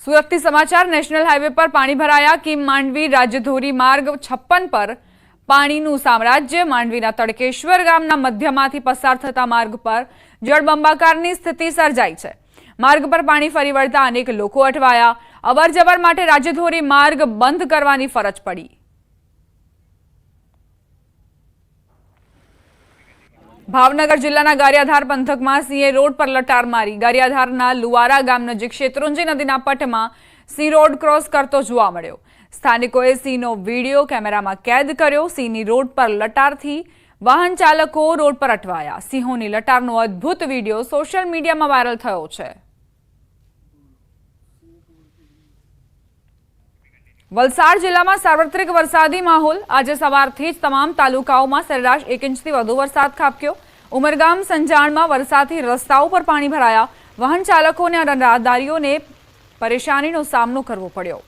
સુરતથી સમાચાર national highway પર પાણી ભરાયા કીમ માંડવી રાજ્યધોરી માર્ગ 56 પર પાણીનું સામ્રાજ્ય માંડવીના તડકેશ્વર ગામના મધ્યમાંથી પસાર થતા માર્ગ પર જળબંબાકારની સ્થિતિ સર્જાઈ છે। માર્ગ પર પાણી ફરી વળતા અનેક લોકો અટવાયા। અવરજવર માટે રાજ્યધોરી માર્ગ બંધ કરવાની ફરજ પડી। ભાવનગર જિલ્લાના ગારિયાધાર પંથકમાં સિંહે રોડ પર લટાર મારી। ગારિયાધારના લુવારા ગામ નજીક શેત્રુંજી નદીના પટમાં સિંહ રોડ ક્રોસ કરતો જોવા મળ્યો। સ્થાનિકોએ સિંહનો વીડિયો કેમેરામાં કેદ કર્યો। સિંહની રોડ પર લટારથી વાહન ચાલકો રોડ પર અટવાયા। સિંહોની લટારનો અદ્ભુત વીડિયો સોશિયલ મીડિયામાં વાયરલ થયો છે। વલસાડ જિલ્લામાં સાર્વત્રિક વરસાદી માહોલ। આજે સવારથી જ તમામ તાલુકાઓમાં સરેરાશ 1 ઇંચથી વધુ વરસાદ ખાબક્યો। ઉમરગામ સંજાણમાં વરસાદથી રસ્તાઓ પર પાણી ભરાયા। વાહન ચાલકોને અને રાહદારીઓને પરેશાનીનો સામનો કરવો પડ્યો।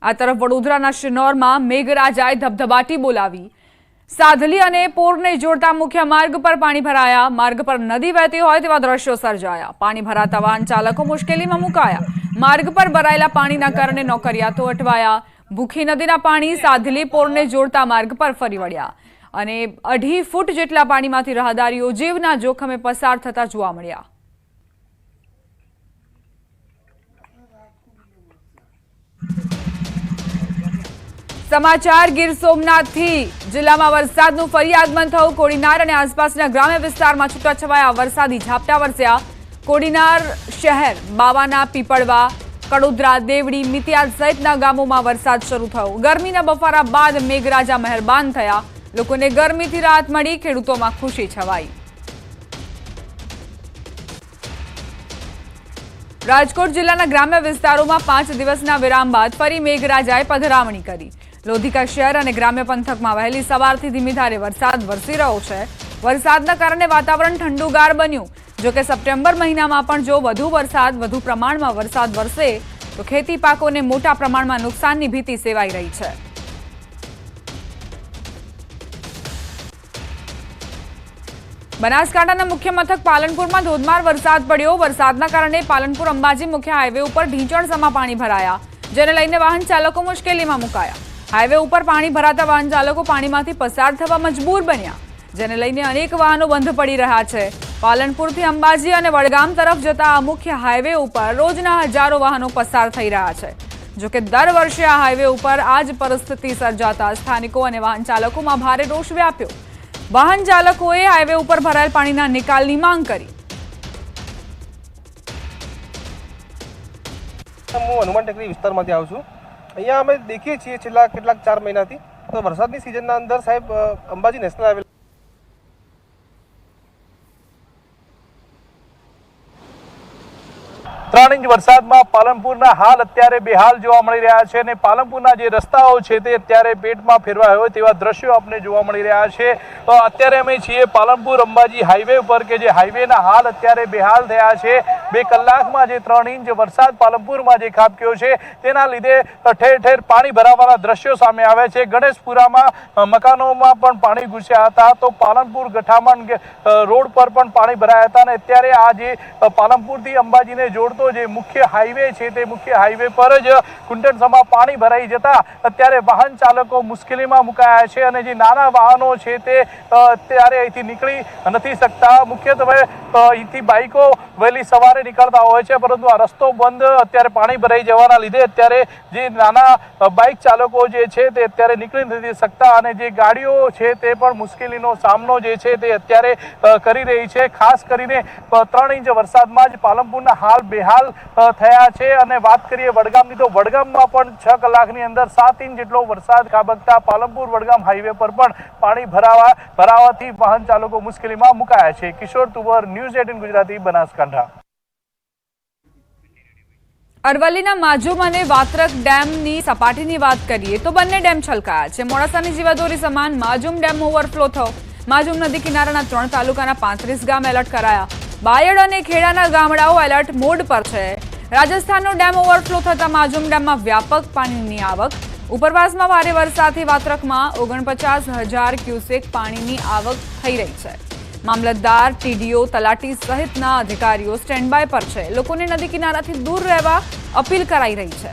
આ તરફ વડોદરાના શિનોરમાં મેઘરાજાએ ધબધબાટી બોલાવી। સાધલી અને પોરને જોડતા મુખ્ય માર્ગ પર પાણી ભરાયા। માર્ગ પર નદી વહેતી હોય તેવા દ્રશ્યો સર્જાયા। પાણી ભરાતા વાહન ચાલકો મુશ્કેલીમાં મુકાયા। માર્ગ પર ભરાયેલા પાણીના કારણે નોકરિયાતો અટવાયા। ભૂખી નદીના પાણી સાધલી પોરને જોડતા માર્ગ પર ફરી વળ્યા અને 2.5 ફૂટ જેટલા પાણીમાંથી રાહદારીઓ જીવના જોખમે પસાર થતા જોવા મળ્યા। समाचार गीर सोमनाथ जिला में वरसाद फरी आगमन थयुं। कोडीनार और आसपासना ग्राम्य विस्तार में छूटाछवाया वरसादी झापटा वरस्या। कोडीनार शहर बावाना पीपळवा कड़ोदरा देवड़ी मितियाल सहितना गामों में वरसाद शुरू थयो। गर्मीना बफारा बाद मेघराजा मेहरबान थया। लोकोने गर्मीथी राहत मळी। खेडूतोमां खुशी छवाई। राजकोट जिल्लाना ग्राम्य विस्तारों में 5 दिवसना विराम बाद फरी मेघराजाए पधरामणी करी। लोधिका शहर और ग्राम्य पंथक में वहेली सवारथी धीमी धारे वरसाद वरसी रह्यो छे। वरसादना कारणे वातावरण ठंडुगार बन्युं। जो कि सप्टेम्बर महीना में पण जो वधु वरसाद वधु प्रमाण में वरसाद वरसे तो खेती पाकोने मोटा प्रमाण में नुकसाननी भीति सेवाई रही छे। बनासकांठाना मुख्य मथक पालनपुर में धोधमार वरसाद पड्यो। वरसादना कारणे पालनपुर अंबाजी मुख्य हाईवे पर ढींचणसमा पाणी भराया। जेने लईने वाहन चालको मुश्केलीमां मुकाया। हाईवे पर पाणी भराता वाहन चालको पाणीमांथी पसार थवा मजबूर बन्या। जेने लईने अनेक वाहनों बंध पड़ी रह्या छे। पालनपुरथी अंबाजी अने वडगाम तरफ जता आ मुख्य हाईवे पर रोजना हजारों वाहनों पसार थई रह्या छे। जो कि दर वर्षे आ हाईवे पर आज परिस्थिति सर्जाता स्थानिको अने वाहन चालकोमां भारे रोष व्याप्यो। वाहन चालकोए हाईवे पर भराયેલ पाणीना निकालनी मांग करी। હું હનુમાન ટેકરી વિસ્તારમાંથી આવું છું। અહીંયા અમે દેખીએ છીએ છેલ્લા કેટલાક 4 મહિનાથી તો વરસાદની સિઝનના અંદર સાહેબ અંબાજી નેશનલ હાઈવે 3 इंच वरसादमां पालनपुरना हाल अत्यारे बेहाल जोवा मळी रह्या छे अने पालनपुરના જે રસ્તાઓ છે તે અત્યારે પેટમાં ફેરવાયા હોય તેવા દ્રશ્યો આપણે જોવા મળી રહ્યા છે। તો અત્યારે અમે છીએ પાલનપુર અંબાજી હાઈવે પર કે જે હાઈવેના હાલ અત્યારે બેહાલ થયા છે। 2 કલાકમાં જે 3 इंच વરસાદ પાલનપુરમાં જે ખાબક્યો છે તેના લીધે ઠેર ઠેર પાણી ભરાવાના દ્રશ્યો સામે આવે છે। ગણેશપુરામાં મકાનોમાં પણ પાણી ઘૂસ્યા હતા। તો પાલનપુર ગઠામણ રોડ પર પણ પાણી ભરાયા હતા અને અત્યારે આ જે પાલનપુરથી અંબાજીને જોડતો જે મુખ્ય હાઈવે છે તે મુખ્ય હાઈવે પર જ કુંટણસમા પાણી ભરાઈ જતા અત્યારે વાહન ચાલકો મુશ્કેલીમાં મુકાયા છે અને જે નાના વાહનો છે તે અત્યારે અહીંથી નીકળી નથી શકતા। મુખ્યત્વે અહીંથી બાઈકો વહેલી સવારે નીકળતા હોય છે પરંતુ આ રસ્તો બંધ અત્યારે પાણી ભરાઈ જવાના લીધે અત્યારે જે નાના બાઈક ચાલકો જે છે તે અત્યારે નીકળી નથી શકતા અને જે ગાડીઓ છે તે પણ મુશ્કેલીનો સામનો જે છે તે અત્યારે કરી રહી છે। ખાસ કરીને 3 इंच વરસાદમાં જ પાલનપુરના હાલ બેહાલ થયા છે। અને વાત કરીએ વડગામની તો વડગામમાં પણ 6 કલાકની અંદર 7 इंच જેટલો વરસાદ ખાબકતા પાલનપુર વડગામ હાઈવે પર પણ પાણી ભરાવાથી વાહન ચાલકો મુશ્કેલીમાં મુકાયા છે। કિશોર તુવર, ન્યૂઝ 18 ગુજરાતી, બનાસકાંઠા। અરવલ્લીના માજુમ અને વાત્રક ડેમની સપાટીની વાત કરીએ તો બંને ડેમ છલકાયા છે। મોડાસાની જીવાદોરી સમાન માજુમ ડેમ ઓવરફ્લો થયો। માજુમ નદી કિનારાના 3 તાલુકાના 35 ગામ એલર્ટ કરાયા। બાયડ અને ખેડાના ગામડાઓ એલર્ટ મોડ પર છે। રાજસ્થાનનો ડેમ ઓવરફ્લો થતા માજુમ ડેમમાં વ્યાપક પાણીની આવક। ઉપરવાસમાં ભારે વરસાદથી વાત્રકમાં 49,000 ક્યુસેક પાણીની આવક થઈ રહી છે। મામલતદાર, ટીડીઓ, તલાટી સહિતના અધિકારીઓ સ્ટેન્ડ બાય પર છે. લોકોને નદી કિનારાથી દૂર રહેવા અપીલ કરાઈ રહી છે.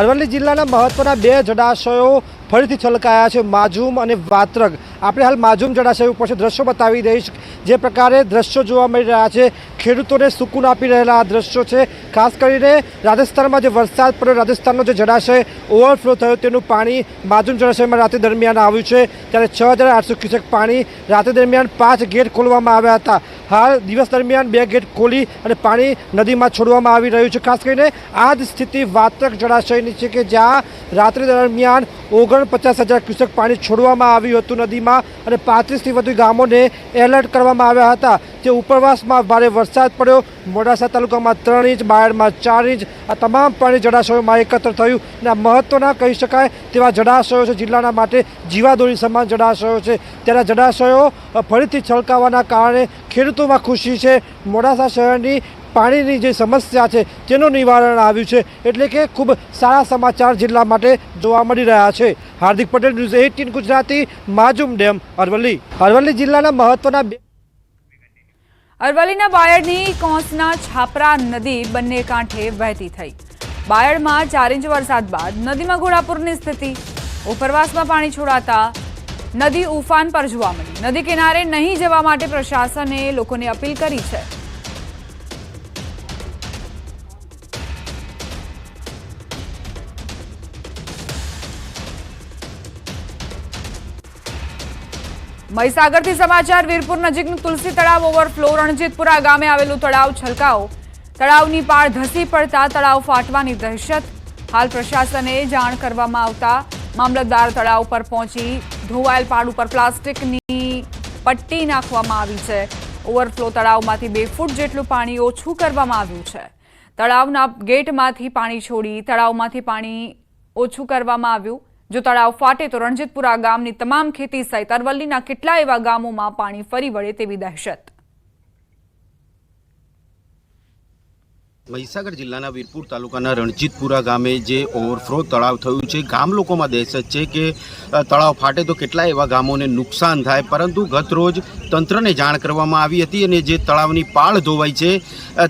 અરવલ્લી જિલ્લાના મહત્વના બે જળાશયો ફરીથી છલકાયા છે, માજૂમ અને વાત્રક. આપણે હાલ માજૂમ જળાશય ઉપર છે, દ્રશ્યો બતાવી દઈશ. જે પ્રકારે દ્રશ્યો જોવા મળી રહ્યા છે, ખેડૂતોને સુકૂન આપી રહેલા આ દ્રશ્યો છે. ખાસ કરીને રાજસ્થાનમાં જે વરસાદ પડ્યો, રાજસ્થાનનો જે જળાશય ઓવરફ્લો થયો તેનું પાણી માજૂમ જળાશયમાં રાત્રિ દરમિયાન આવ્યું છે. ત્યારે 6,800 ક્યુસેક પાણી રાત્રિ દરમિયાન 5 ગેટ ખોલવામાં આવ્યા હતા. હાલ દિવસ દરમિયાન 2 ગેટ ખોલી અને પાણી નદીમાં છોડવામાં આવી રહ્યું છે. ખાસ કરીને આ જ સ્થિતિ વાત્રક જળાશયની છે કે જ્યાં રાત્રિ દરમિયાન 49,000 ક્યુસેક પાણી છોડવામાં આવ્યું હતું નદીમાં અને 35થી વધુ ગામોને એલર્ટ કરવામાં આવ્યા હતા. જે ઉપરવાસમાં ભારે વરસાદ પડ્યો, મોડાસા તાલુકામાં 3 ઇંચ, બાયડમાં 4 ઇંચ, આ તમામ પાણી જળાશયોમાં એકત્ર થયું. અને આ મહત્વના કહી શકાય તેવા જળાશયો છે, જિલ્લાના માટે જીવાદોરી સમાન જળાશયો છે. ત્યારે જળાશયો ફરીથી છલકાવાના કારણે ખેડૂતોમાં ખુશી છે. મોડાસા શહેરની પાણીની જે સમસ્યા છે તેનું નિવારણ આવ્યું છે, એટલે કે ખૂબ સારા સમાચાર જિલ્લા માટે જોવા મળી રહ્યા છે. Hardik Patel, news 18 Gujarati, માજૂમ dam, Aravalli. અરવલ્લી જિલ્લાના મહત્વના અરવલ્લીના બાયડની કોંસના છાપરા નદી બંને કાંઠે વહેતી થઈ. બાયડમાં 4 ઇંચ વરસાદ બાદ નદીમાં ઘોડાપૂરની સ્થિતિ. ઉપરવાસમાં પાણી છોડાતા નદી ઉફાન પર જોવા મળી. નદી કિનારે નહીં જવા માટે પ્રશાસને લોકોને અપીલ કરી છે. મહીસાગરથી સમાચાર. વીરપુર નજીકનું તુલસી તળાવ ઓવરફ્લો. રણજીતપુરા ગામે આવેલું તળાવ છલકાયો. તળાવની પાળ ધસી પડતા તળાવ ફાટવાની દહેશત. હાલ પ્રશાસને જાણ કરવામાં આવતા મામલતદાર તળાવ પર પહોંચી ધોવાયેલ પાળ ઉપર પ્લાસ્ટિકની પટ્ટી નાખવામાં આવી છે. ઓવરફ્લો તળાવમાંથી 2 ફૂટ જેટલું પાણી ઓછું કરવામાં આવ્યું છે. તળાવના ગેટમાંથી પાણી છોડી તળાવમાંથી પાણી ઓછું કરવામાં આવ્યું. જો તળાવ ફાટે તો રણજીતપુરા ગામની તમામ ખેતી સહિત અરવલ્લીના કેટલાય એવા ગામોમાં પાણી ફરી વળે તેવી દહેશત. મહીસાગર જિલ્લાના વીરપુર તાલુકાના રણજીતપુરા ગામે જે ઓવરફ્લો તળાવ થયું છે, ગામ લોકોમાં દહેશત છે કે તળાવ ફાટે તો કેટલાય એવા ગામોને નુકસાન થાય. પરંતુ ગત રોજ તંત્રને જાણ કરવામાં આવી હતી અને જે તળાવની પાળ ધોવાઈ છે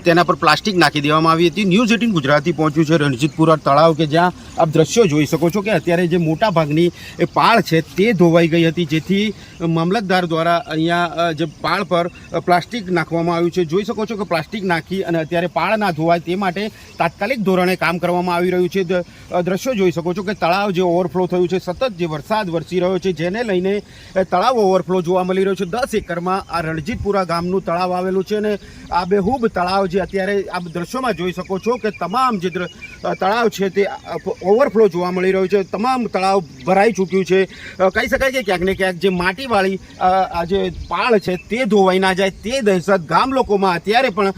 તેના પર પ્લાસ્ટિક નાખી દેવામાં આવી હતી. ન્યૂઝ 18 ગુજરાતી પહોંચ્યું છે રણજીતપુરા તળાવ કે જ્યાં આપ દ્રશ્યો જોઈ શકો છો કે અત્યારે જે મોટા ભાગની એ પાળ છે તે ધોવાઈ ગઈ હતી, જેથી મામલતદાર દ્વારા અહીંયા જે પાળ પર પ્લાસ્ટિક નાખવામાં આવ્યું છે. જોઈ શકો છો કે પ્લાસ્ટિક નાખી અને અત્યારે પાળ ના ધોવાય તે માટે તાત્કાલિક ધોરણે કામ કરવામાં આવી રહ્યું છે. દ્રશ્યો જોઈ શકો છો કે તળાવ જે ઓવરફ્લો થયું છે, સતત જે વરસાદ વરસી રહ્યો છે જેને લઈને તળાવ ઓવરફ્લો જોવા મળી રહ્યો છે. 10 એકરમાં આ રણજીતપુરા ગામનું તળાવ આવેલું છે અને આ બેહૂબ તળાવ જે અત્યારે આપ દ્રશ્યોમાં જોઈ શકો છો કે તમામ જે તળાવ છે તે ઓવરફ્લો જોવા મળી રહ્યું છે. તમામ તળાવ ભરાઈ ચૂક્યું છે. કહી શકાય કે ક્યાંક ને ક્યાંક જે માટીવાળી આ જે પાળ છે તે ધોવાઈ ના જાય તે દહેશત ગામ લોકોમાં અત્યારે પણ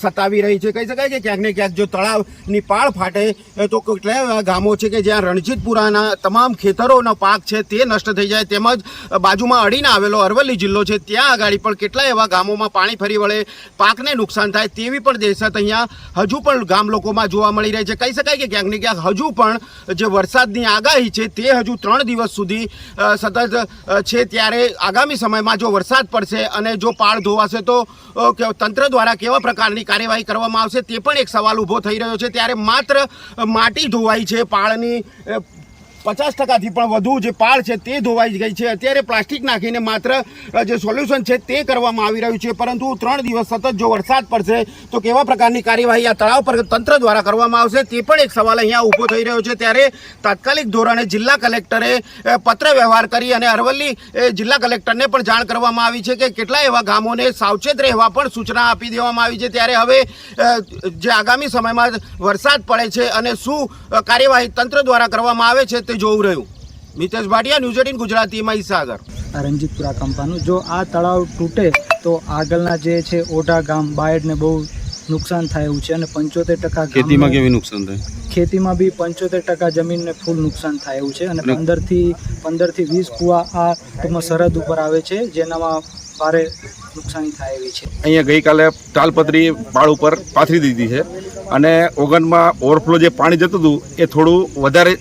સતાવી રહી છે. કહી શકાય કે ક્યાંક ને ક્યાંક જો તળાવની પાળ ફાટે તો કેટલાય એવા ગામો છે કે જ્યાં રણજીતપુરાના તમામ ખેતરોનો પાક છે તે નષ્ટ થઈ જાય. તેમજ બાજુમાં અડીને આવેલો અરવલ્લી જિલ્લો છે ત્યાં આગળ પણ કેટલાય એવા ગામોમાં પાણી ફરી વળે, પાકને નુકસાન થાય તેવી પણ દહેશત અહીંયા હજુ પણ ગામ લોકોમાં જોવા મળી રહી છે. કહી શકાય કે ક્યાંક ને ક્યાંક હજુ પણ જે વરસાદની આગાહી છે તે હજુ 3 દિવસ સુધી સતત છે. ત્યારે આગામી સમયમાં જો વરસાદ પડશે અને જો પાળ ધોવાશે તો તંત્ર દ્વારા કેવા પ્રકારની કાર્યવાહી કરવામાં આવશે તે પણ એક સવાલ ઊભો થઈ રહ્યો છે. ત્યારે માત્ર માટી ધોવાઈ છે, પાળની 50%થી પણ વધુ જે પાળ છે તે ધોવાઈ ગઈ છે. અત્યારે પ્લાસ્ટિક નાખીને માત્ર જે સોલ્યુશન છે તે કરવામાં આવી રહ્યું છે. પરંતુ 3 દિવસ સતત જો વરસાદ પડશે તો કેવા પ્રકારની કાર્યવાહી આ તળાવ પર તંત્ર દ્વારા કરવામાં આવશે તે પણ એક સવાલ અહીંયા ઊભો થઈ રહ્યો છે. ત્યારે તાત્કાલિક ધોરણે જિલ્લા કલેક્ટરે પત્ર વ્યવહાર કરી અને અરવલ્લી જિલ્લા કલેક્ટરને પણ જાણ કરવામાં આવી છે કે કેટલાય એવા ગામોને સાવચેત રહેવા પણ સૂચના આપી દેવામાં આવી છે. ત્યારે હવે જે આગામી સમયમાં વરસાદ પડે છે અને શું કાર્યવાહી તંત્ર દ્વારા કરવામાં આવે છે જોવું રહ્યું. મિતેશ ભાટિયા, ન્યૂઝ 18 ગુજરાતી, મહીસાગર. રણજીતપુરા કંપાનું જો આ તળાવ તૂટે તો આગળના જે છે ઓઢા ગામ, બાયડને બહુ નુકસાન થાય એવું છે અને 75% ખેતીમાં કેવી નુકસાન થાય? ખેતીમાં બી 75% જમીનને ફૂલ નુકસાન થાય એવું છે અને 15થી 20 કુવા આ ટૂંકમાં સરહદ ઉપર આવે છે જેનામાં ભારે નુકસાની થાય એવી છે. અહીંયા ગઈકાલે તાલપત્રી પાળ ઉપર પાથરી દીધી છે અને ઓગનમાં ઓવરફ્લો જે પાણી જતું હતું એ થોડું વધારે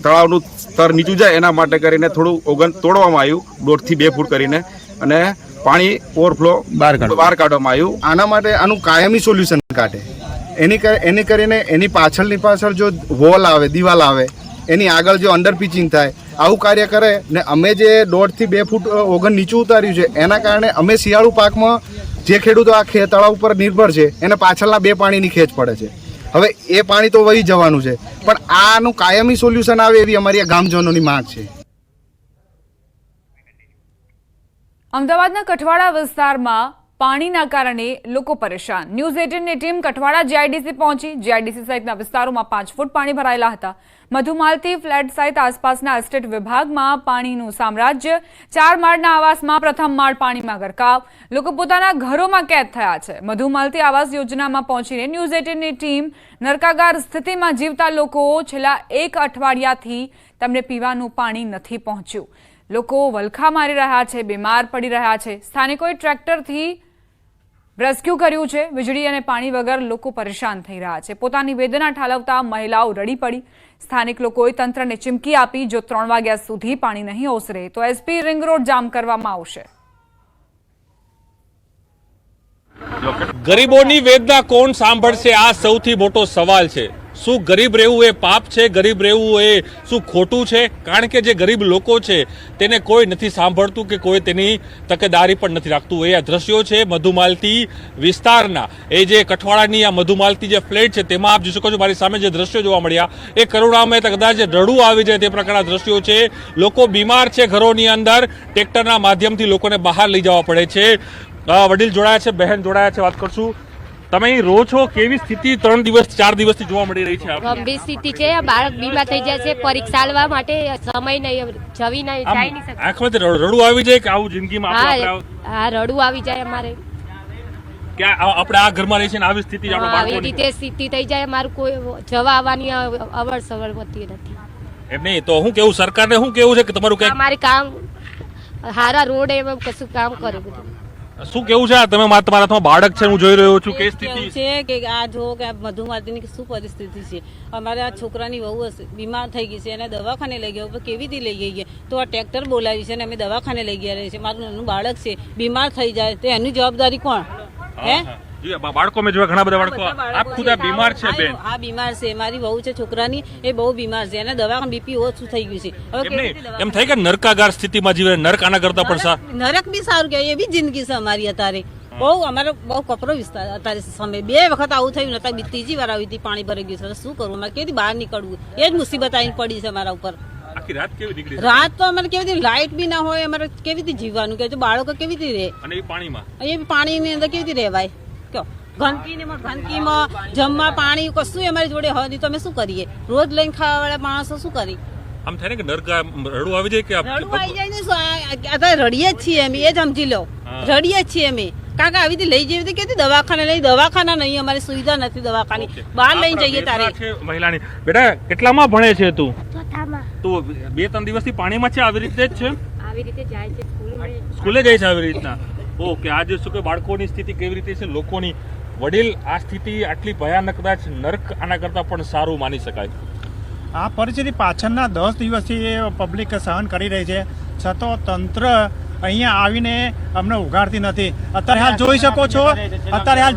તળાવનું સ્તર નીચું જાય એના માટે કરીને થોડું ઓગન તોડવામાં આવ્યું 1.5 થી 2 ફૂટ કરીને, અને પાણી ઓવરફ્લો બહાર કાઢવામાં આવ્યું. આના માટે આનું કાયમી સોલ્યુશન કાઢે એની કરીને એની પાછળ જો વોલ આવે, દિવાલ આવે, એની આગળ જો અંડર પિચિંગ થાય, આવું કાર્ય કરે ને અમે જે 1.5 થી 2 ફૂટ ઓગન નીચું ઉતાર્યું છે એના કારણે અમે શિયાળુ પાકમાં જે ખેડૂતો આ તળાવ ઉપર નિર્ભર છે એને પાછળના 2 પાણીની ખેંચ પડે છે. હવે એ પાણી તો વહી જવાનું છે, પણ આનું કાયમી સોલ્યુશન આવે એવી અમારી આ ગામજનોની માંગ છે. અમદાવાદના કઠવાડા વિસ્તારમાં પાણીના કારણે લોકો પરેશાન. ન્યૂઝ 18ની ટીમ કઠવાડા જીઆઈડીસી પહોંચી. જીઆઈડીસી સહિતના વિસ્તારોમાં 5 ફૂટ પાણી ભરાયેલા હતા. મધુમાલતી ફ્લેટ સહિત આસપાસના એસ્ટેટ વિભાગમાં પાણીનું સામ્રાજ્ય. 4 માળના આવાસમાં પ્રથમ માળ પાણીમાં ગરકાવ. લોકો પોતાના ઘરોમાં કેદ થયા છે. મધુમાલતી આવાસ યોજનામાં પહોંચીને ન્યૂઝ 18ની ટીમ નરકાગાર સ્થિતિમાં જીવતા લોકો છેલ્લા 1 અઠવાડિયાથી તેમને પીવાનું પાણી નથી પહોંચ્યું. લોકો વલખા મારી રહ્યા છે, બીમાર પડી રહ્યા છે. સ્થાનિકોએ ટ્રેક્ટરથી રેસ્ક્યુ કર્યું છે. વીજળી અને પાણી વગર લોકો પરેશાન થઈ રહ્યા છે. પોતાની વેદના ઠાલવતા મહિલાઓ રડી પડી. સ્થાનિક લોકોએ તંત્રને ચીમકી આપી, જો 3 વાગ્યા સુધી પાણી નહીં ઓસરે તો એસપી રિંગ રોડ જામ કરવામાં આવશે. ગરીબોની વેદના કોણ સાંભળશે? આ સૌથી મોટો સવાલ છે. શું ગરીબ રહેવું એ પાપ છે? ગરીબ રહેવું એ શું ખોટું છે? કારણ કે જે ગરીબ લોકો છે તેને કોઈ નથી સાંભળતું કે કોઈ તેની તકેદારી પણ નથી રાખતું. એ આ દ્રશ્યો છે મધુમાલતી વિસ્તારના. એ જે કઠવાડાની આ મધુમાલતી જે ફ્લેટ છે તેમાં આપ જોઈ શકો છો. મારી સામે જે દ્રશ્યો જોવા મળ્યા એ કરુણામય કદાચ રડવું આવી જાય તે પ્રકારના દ્રશ્યો છે. લોકો બીમાર છે ઘરોની અંદર. ટ્રેક્ટરના માધ્યમથી લોકોને બહાર લઈ જવા પડે છે. વડીલ જોડાયા છે, બહેન જોડાયા છે, વાત કરશું. તમે અહીં રહો છો, કેવી સ્થિતિ 3 દિવસ 4 દિવસથી જોવા મળી રહી છે? ગંભીર સ્થિતિ છે. બાળક બીમાર થઈ જાય છે. પરીક્ષા આલવા માટે સમય નહીં, જવી નહીં, જાય નહીં શકે. આંખમાંથી રડવું આવી જાય કે આવું જિંદગીમાં હા, રડવું આવી જાય અમારે કે આપણે આ ઘરમાં રહી છે ને આવી સ્થિતિ આપણે આવી બાળકોની. રીતે સ્થિતિ થઈ જાય. અમારું કોઈ જવા આવવાની અવર સવર હોતી નથી. એમ નહીં તો હું કેવું, સરકારને શું કેવું છે કે તમારું અમારે કામ હારા રોડ એમ કશું કામ કરે બધું. શું કેવું છે? તમે તમારા હાથમાં બાળક છે, હું જોઈ રહ્યો છું. કે સ્થિતિ છે કે આ જો કે મધુમાલતીની શું પરિસ્થિતિ છે. અમારે આ છોકરાની વહુ બીમાર થઈ ગઈ છે, એને દવાખાને લઈ ગયો. કેવી રીતે લઈ ગઈ છે? તો આ ટ્રેક્ટર બોલાવી છે અને અમે દવાખાને લઈ ગયા રહે છે. મારું નાનું બાળક છે, બીમાર થઈ જાય તો એની જવાબદારી કોણ? હે, બાળકો મેં જોયા ઘણા બધા બાળકો. આપ ખુદ બીમાર છે બેન? હા, બીમાર છે. મારી વહુ છે છોકરાની, એ બહુ બીમાર છે. એને દવાખાને બીપી ઓછું થઈ ગયું છે. હવે એમ થાય કે નરકાગાર સ્થિતિમાં જીવે. નરક આના કરતા પણ સારું. નરક બી સારું કહેવાય. એવી જિંદગી છે અમારી અત્યારે. બહુ અમારો બહુ કપરો વિસ્તાર અત્યારે સમય. 2 વખત આવું થયું નતા. ત્રીજી વાર આવી હતી, પાણી ભરાઈ ગયું છે. શું કરવું? અમારે કેવી બહાર નીકળવું? એ જ મુસીબત આવીને પડી છે અમારા ઉપર. રાત તો અમારે કેવી રીતે લાઇટ બી ના હોય. અમારે કેવી રીતે જીવવાનું? કે બાળકો કેવી રીતે રહે? અને એ પાણીમાં, એ પાણીની અંદર કેવી રીતે રહેવાય? કયો ગંદકીમાં જમવા પાણી કશું અમારી જોડે હોય નહીં તો અમે શું કરીએ? રોજ લઈને ખાવા વાળા માણસો શું કરી? આમ થાય ને કે રડવું આવી જાય કે રડવું આવી જાય ને. અત્યારે રડીએ જ છીએ અમે, એ જ સમજી લો. રડીએ જ છીએ અમે. કારણ કે આવી રીતે લઈ જઈએ કે દવાખાને લઈ, દવાખાના નહીં, અમારી સુવિધા નથી દવાખાની. બહાર લઈને જઈએ તારે. મહિલાની બેટા કેટલામાં ભણે છે તું? તું 2-3 દિવસથી પાણીમાં છે? આવી રીતે જ છે? આવી રીતે જાય છે સ્કૂલે જાય છે આવી રીતના? ઓકે. આજે શું કે બાળકોની સ્થિતિ કેવી રીતે છે, લોકોની? વડીલ, આ સ્થિતિ આટલી ભયાનક, કદાચ નર્ક આના કરતાં પણ સારું માની શકાય. આ પરિસ્થિતિ પાછળના 10 દિવસથી પબ્લિક સહન કરી રહી છે, છતાં તંત્ર અહીંયા આવીને અમને ઉઘાડતી નથી. અત્યારે હાલ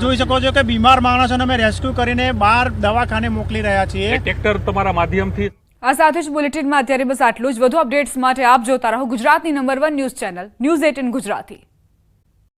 જોઈ શકો છો કે બીમાર માણસોને અમે રેસ્ક્યુ કરીને બહાર દવાખાને મોકલી રહ્યા છીએ. ટ્રેક્ટર તમારા માધ્યમથી. આ સાથે જ બુલેટિનમાં અત્યારે બસ આટલું જ. વધુ અપડેટ્સ માટે આપ જોતા રહો ગુજરાતની number 1 news channel news 18 Gujarati.